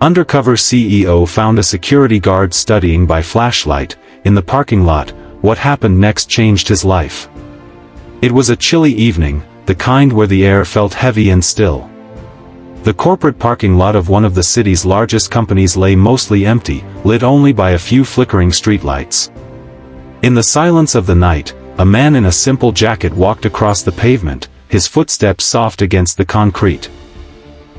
Undercover CEO found a security guard studying by flashlight in the parking lot. What happened next changed his life. It was a chilly evening, the kind where the air felt heavy and still. The corporate parking lot of one of the city's largest companies lay mostly empty, lit only by a few flickering streetlights. In the silence of the night, a man in a simple jacket walked across the pavement, his footsteps soft against the concrete.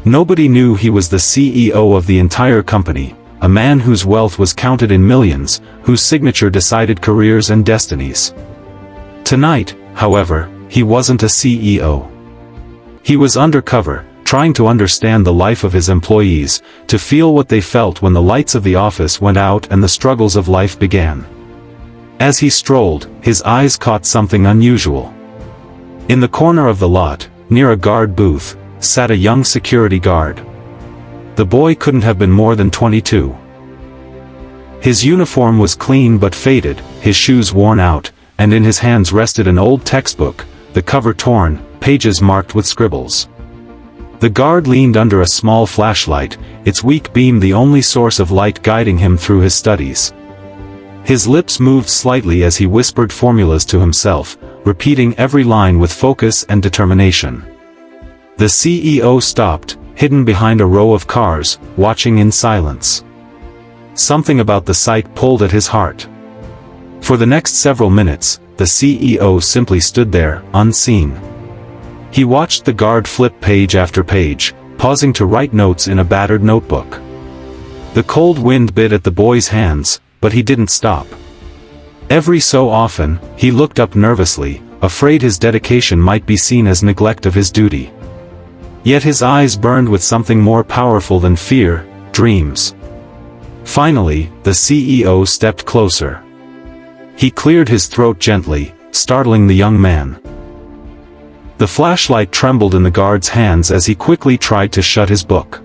Nobody knew he was the CEO of the entire company, a man whose wealth was counted in millions, whose signature decided careers and destinies. Tonight, however, he wasn't a CEO. He was undercover, trying to understand the life of his employees, to feel what they felt when the lights of the office went out and the struggles of life began. As he strolled, his eyes caught something unusual. In the corner of the lot, near a guard booth, sat a young security guard. The boy couldn't have been more than 22. His uniform was clean but faded, his shoes worn out, and in his hands rested an old textbook, the cover torn, pages marked with scribbles. The guard leaned under a small flashlight, its weak beam the only source of light guiding him through his studies. His lips moved slightly as he whispered formulas to himself, repeating every line with focus and determination. The CEO stopped, hidden behind a row of cars, watching in silence. Something about the sight pulled at his heart. For the next several minutes, the CEO simply stood there, unseen. He watched the guard flip page after page, pausing to write notes in a battered notebook. The cold wind bit at the boy's hands, but he didn't stop. Every so often, he looked up nervously, afraid his dedication might be seen as neglect of his duty. Yet his eyes burned with something more powerful than fear, dreams. Finally, the CEO stepped closer. He cleared his throat gently, startling the young man. The flashlight trembled in the guard's hands as he quickly tried to shut his book.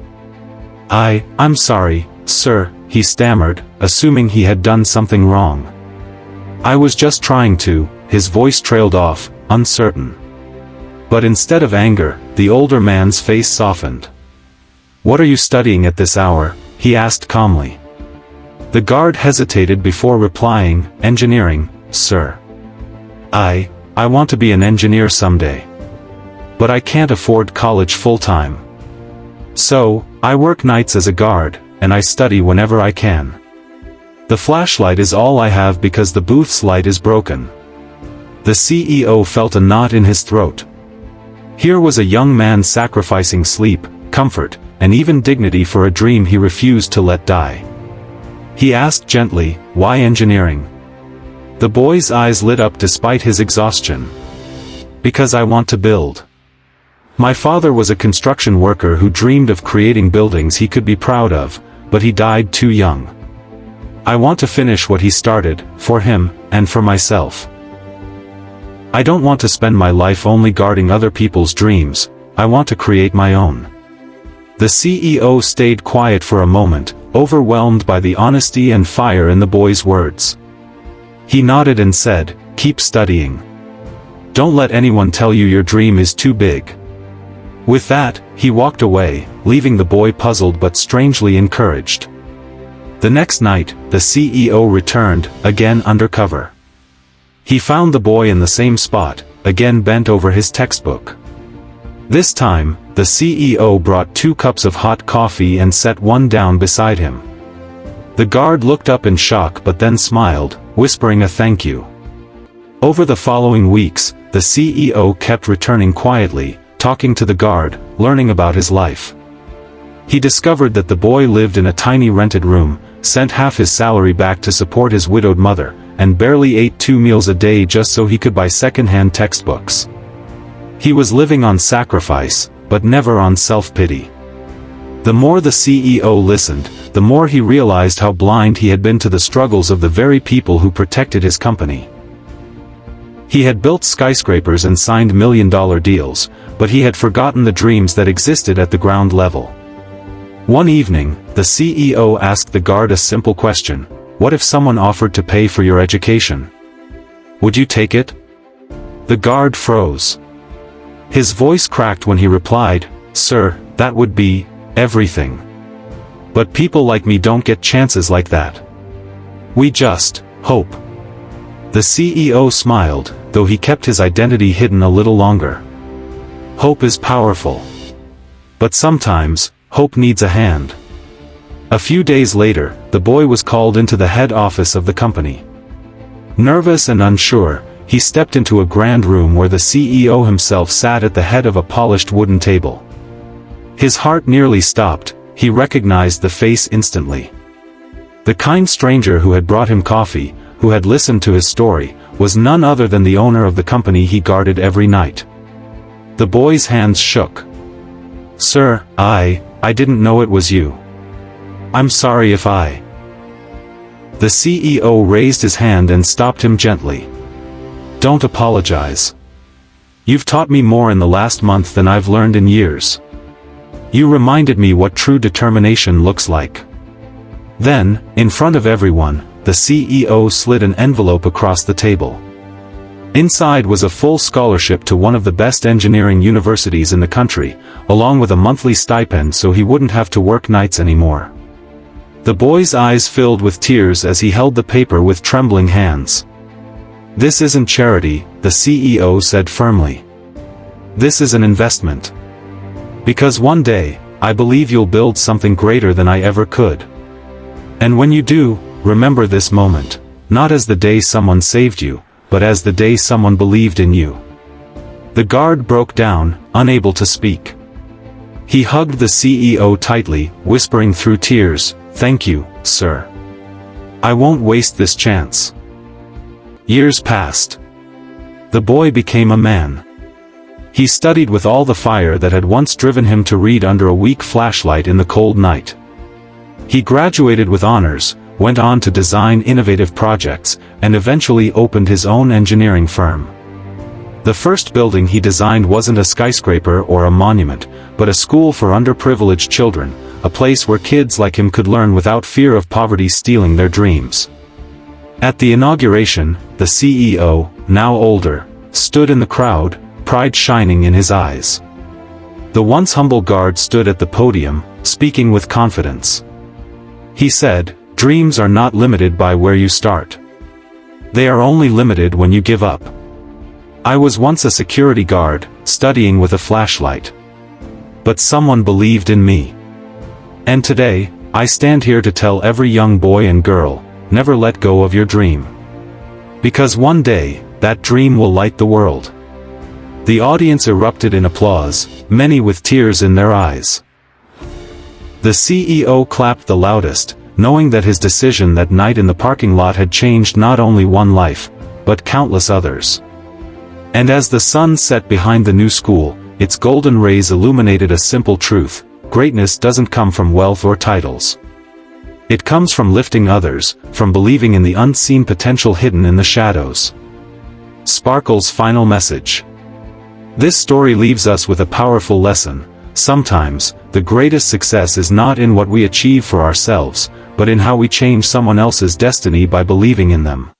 I'm sorry, sir, he stammered, assuming he had done something wrong. I was just trying to, his voice trailed off, uncertain. But instead of anger, the older man's face softened. What are you studying at this hour? He asked calmly. The guard hesitated before replying, engineering, sir. I want to be an engineer someday. But I can't afford college full-time. So, I work nights as a guard, and I study whenever I can. The flashlight is all I have because the booth's light is broken. The CEO felt a knot in his throat. Here was a young man sacrificing sleep, comfort, and even dignity for a dream he refused to let die. He asked gently, why engineering? The boy's eyes lit up despite his exhaustion. Because I want to build. My father was a construction worker who dreamed of creating buildings he could be proud of, but he died too young. I want to finish what he started, for him, and for myself. I don't want to spend my life only guarding other people's dreams, I want to create my own. The CEO stayed quiet for a moment, overwhelmed by the honesty and fire in the boy's words. He nodded and said, keep studying. Don't let anyone tell you your dream is too big. With that, he walked away, leaving the boy puzzled but strangely encouraged. The next night, the CEO returned, again undercover. He found the boy in the same spot, again bent over his textbook. This time, the CEO brought 2 cups of hot coffee and set one down beside him. The guard looked up in shock but then smiled, whispering a thank you. Over the following weeks, the CEO kept returning quietly, talking to the guard, learning about his life. He discovered that the boy lived in a tiny rented room, sent half his salary back to support his widowed mother, and barely ate 2 meals a day just so he could buy second-hand textbooks. He was living on sacrifice, but never on self-pity. The more the CEO listened, the more he realized how blind he had been to the struggles of the very people who protected his company. He had built skyscrapers and signed million-dollar deals, but he had forgotten the dreams that existed at the ground level. One evening, the CEO asked the guard a simple question: what if someone offered to pay for your education? Would you take it? The guard froze. His voice cracked when he replied, "Sir, that would be everything." But people like me don't get chances like that. We just hope." The CEO smiled, though he kept his identity hidden a little longer. Hope is powerful. But sometimes, hope needs a hand. A few days later, the boy was called into the head office of the company. Nervous and unsure, he stepped into a grand room where the CEO himself sat at the head of a polished wooden table. His heart nearly stopped. He recognized the face instantly. The kind stranger who had brought him coffee, who had listened to his story, was none other than the owner of the company he guarded every night. The boy's hands shook. "Sir, I didn't know it was you. I'm sorry if I..." The CEO raised his hand and stopped him gently. "Don't apologize. You've taught me more in the last month than I've learned in years. You reminded me what true determination looks like." Then, in front of everyone, the CEO slid an envelope across the table. Inside was a full scholarship to one of the best engineering universities in the country, along with a monthly stipend so he wouldn't have to work nights anymore. The boy's eyes filled with tears as he held the paper with trembling hands. "This isn't charity," the CEO said firmly. "This is an investment. Because one day, I believe you'll build something greater than I ever could. And when you do, remember this moment, not as the day someone saved you, but as the day someone believed in you." The guard broke down, unable to speak. He hugged the CEO tightly, whispering through tears, "Thank you, sir. I won't waste this chance." Years passed. The boy became a man. He studied with all the fire that had once driven him to read under a weak flashlight in the cold night. He graduated with honors, went on to design innovative projects, and eventually opened his own engineering firm. The first building he designed wasn't a skyscraper or a monument, but a school for underprivileged children, a place where kids like him could learn without fear of poverty stealing their dreams. At the inauguration, the CEO, now older, stood in the crowd, pride shining in his eyes. The once humble guard stood at the podium, speaking with confidence. He said, "Dreams are not limited by where you start. They are only limited when you give up. I was once a security guard, studying with a flashlight. But someone believed in me. And today, I stand here to tell every young boy and girl, never let go of your dream. Because one day, that dream will light the world." The audience erupted in applause, many with tears in their eyes. The CEO clapped the loudest, knowing that his decision that night in the parking lot had changed not only one life, but countless others. And as the sun set behind the new school, its golden rays illuminated a simple truth: greatness doesn't come from wealth or titles. It comes from lifting others, from believing in the unseen potential hidden in the shadows. Sparkle's final message. This story leaves us with a powerful lesson. Sometimes, the greatest success is not in what we achieve for ourselves, but in how we change someone else's destiny by believing in them.